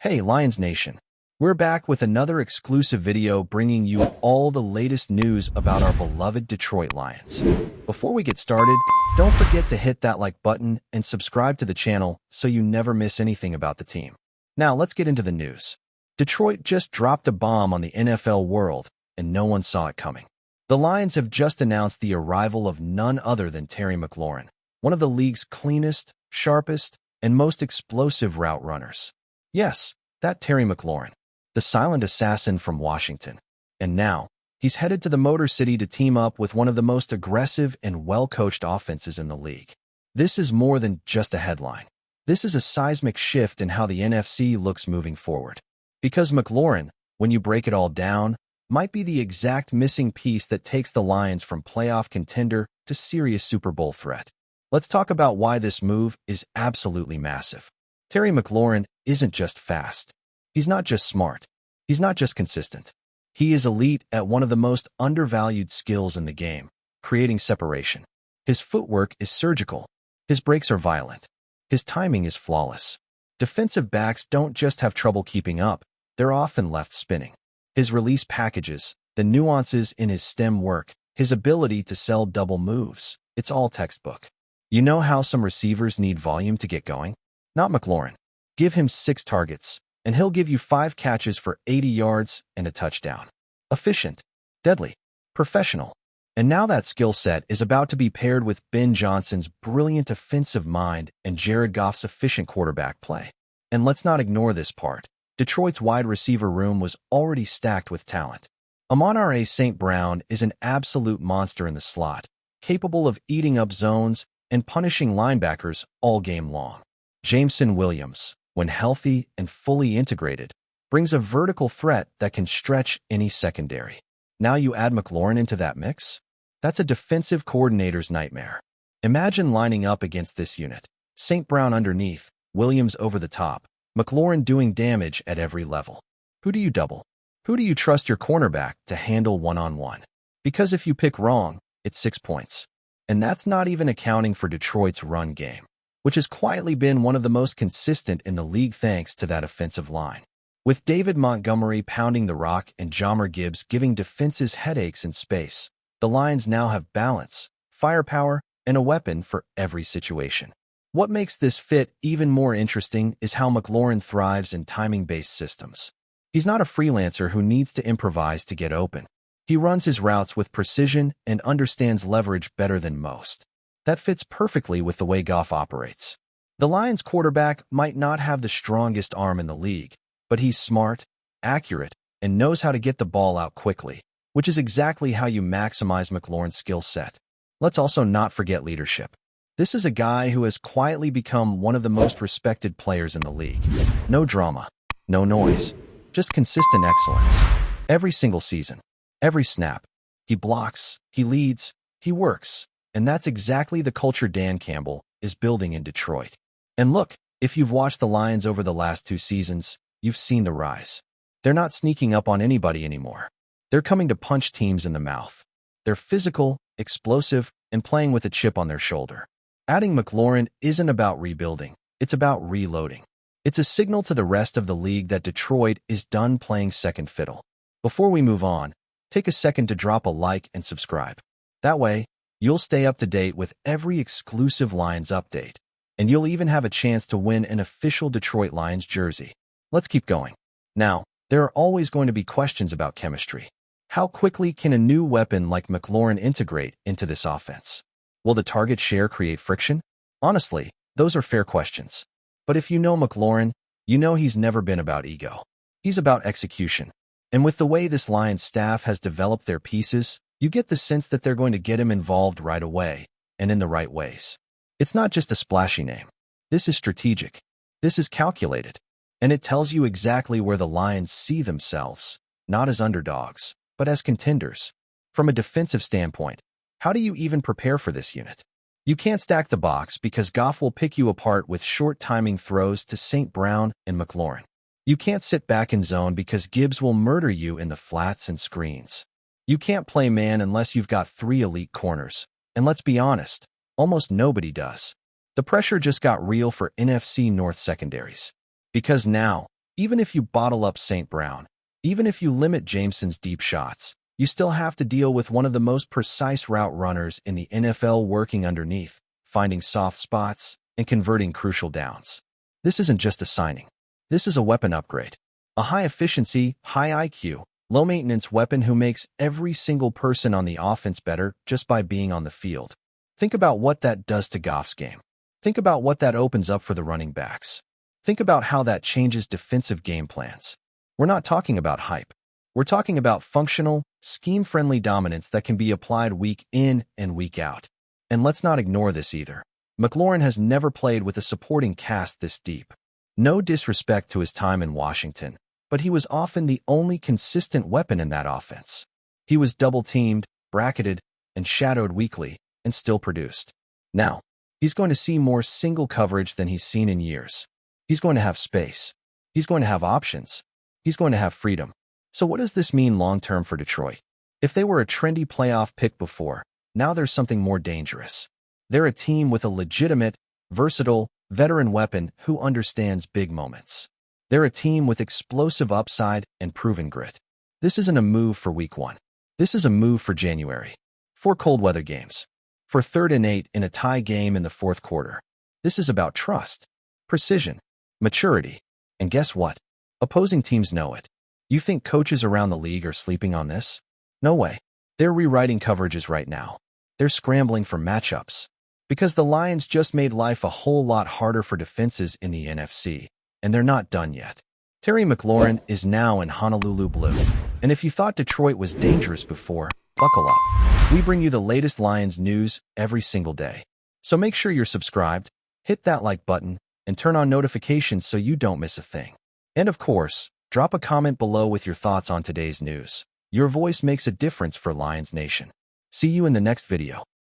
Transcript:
Hey, Lions Nation! We're back with another exclusive video bringing you all the latest news about our beloved Detroit Lions. Before we get started, don't forget to hit that like button and subscribe to the channel so you never miss anything about the team. Now, let's get into the news. Detroit just dropped a bomb on the NFL world, and no one saw it coming. The Lions have just announced the arrival of none other than Terry McLaurin, one of the league's cleanest, sharpest, and most explosive route runners. Yes, that Terry McLaurin, the silent assassin from Washington. And now, he's headed to the Motor City to team up with one of the most aggressive and well-coached offenses in the league. This is more than just a headline. This is a seismic shift in how the NFC looks moving forward. Because McLaurin, when you break it all down, might be the exact missing piece that takes the Lions from playoff contender to serious Super Bowl threat. Let's talk about why this move is absolutely massive. Terry McLaurin isn't just fast. He's not just smart. He's not just consistent. He is elite at one of the most undervalued skills in the game, creating separation. His footwork is surgical. His breaks are violent. His timing is flawless. Defensive backs don't just have trouble keeping up, they're often left spinning. His release packages, the nuances in his stem work, his ability to sell double moves, it's all textbook. You know how some receivers need volume to get going? Not McLaurin. Give him 6 targets, and he'll give you 5 catches for 80 yards and a touchdown. Efficient, deadly, professional. And now that skill set is about to be paired with Ben Johnson's brilliant offensive mind and Jared Goff's efficient quarterback play. And let's not ignore this part. Detroit's wide receiver room was already stacked with talent. Amon-Ra St. Brown is an absolute monster in the slot, capable of eating up zones and punishing linebackers all game long. Jameson Williams, when healthy and fully integrated, brings a vertical threat that can stretch any secondary. Now you add McLaurin into that mix? That's a defensive coordinator's nightmare. Imagine lining up against this unit. St. Brown underneath, Williams over the top, McLaurin doing damage at every level. Who do you double? Who do you trust your cornerback to handle one-on-one? Because if you pick wrong, it's 6 points. And that's not even accounting for Detroit's run game, which has quietly been one of the most consistent in the league thanks to that offensive line. With David Montgomery pounding the rock and Jahmyr Gibbs giving defenses headaches in space, the Lions now have balance, firepower, and a weapon for every situation. What makes this fit even more interesting is how McLaurin thrives in timing-based systems. He's not a freelancer who needs to improvise to get open. He runs his routes with precision and understands leverage better than most. That fits perfectly with the way Goff operates. The Lions quarterback might not have the strongest arm in the league, but he's smart, accurate, and knows how to get the ball out quickly, which is exactly how you maximize McLaurin's skill set. Let's also not forget leadership. This is a guy who has quietly become one of the most respected players in the league. No drama, no noise, just consistent excellence. Every single season, every snap, he blocks, he leads, he works. And that's exactly the culture Dan Campbell is building in Detroit. And look, if you've watched the Lions over the last 2 seasons, you've seen the rise. They're not sneaking up on anybody anymore. They're coming to punch teams in the mouth. They're physical, explosive, and playing with a chip on their shoulder. Adding McLaurin isn't about rebuilding. It's about reloading. It's a signal to the rest of the league that Detroit is done playing second fiddle. Before we move on, take a second to drop a like and subscribe. That way, you'll stay up to date with every exclusive Lions update, and you'll even have a chance to win an official Detroit Lions jersey. Let's keep going. Now, there are always going to be questions about chemistry. How quickly can a new weapon like McLaurin integrate into this offense? Will the target share create friction? Honestly, those are fair questions. But if you know McLaurin, you know he's never been about ego. He's about execution. And with the way this Lions staff has developed their pieces, you get the sense that they're going to get him involved right away, and in the right ways. It's not just a splashy name. This is strategic. This is calculated. And it tells you exactly where the Lions see themselves, not as underdogs, but as contenders. From a defensive standpoint, how do you even prepare for this unit? You can't stack the box because Goff will pick you apart with short timing throws to St. Brown and McLaurin. You can't sit back in zone because Gibbs will murder you in the flats and screens. You can't play man unless you've got 3 elite corners. And let's be honest, almost nobody does. The pressure just got real for NFC North secondaries. Because now, Even if you bottle up St. Brown, even if you limit Jameson's deep shots, you still have to deal with one of the most precise route runners in the NFL working underneath, finding soft spots, and converting crucial downs. This isn't just a signing. This is a weapon upgrade. A high-efficiency, high-IQ, low-maintenance weapon who makes every single person on the offense better just by being on the field. Think about what that does to Goff's game. Think about what that opens up for the running backs. Think about how that changes defensive game plans. We're not talking about hype. We're talking about functional, scheme-friendly dominance that can be applied week in and week out. And let's not ignore this either. McLaurin has never played with a supporting cast this deep. No disrespect to his time in Washington, but he was often the only consistent weapon in that offense. He was double-teamed, bracketed, and shadowed weekly, and still produced. Now, he's going to see more single coverage than he's seen in years. He's going to have space. He's going to have options. He's going to have freedom. So what does this mean long-term for Detroit? If they were a trendy playoff pick before, now there's something more dangerous. They're a team with a legitimate, versatile, veteran weapon who understands big moments. They're a team with explosive upside and proven grit. This isn't a move for Week 1. This is a move for January. 4 cold weather games. For 3rd and 8 in a tie game in the 4th quarter. This is about trust, precision, maturity. And guess what? Opposing teams know it. You think coaches around the league are sleeping on this? No way. They're rewriting coverages right now. They're scrambling for matchups. Because the Lions just made life a whole lot harder for defenses in the NFC, and they're not done yet. Terry McLaurin is now in Honolulu Blue. And if you thought Detroit was dangerous before, buckle up. We bring you the latest Lions news every single day. So make sure you're subscribed, hit that like button, and turn on notifications so you don't miss a thing. And of course, drop a comment below with your thoughts on today's news. Your voice makes a difference for Lions Nation. See you in the next video.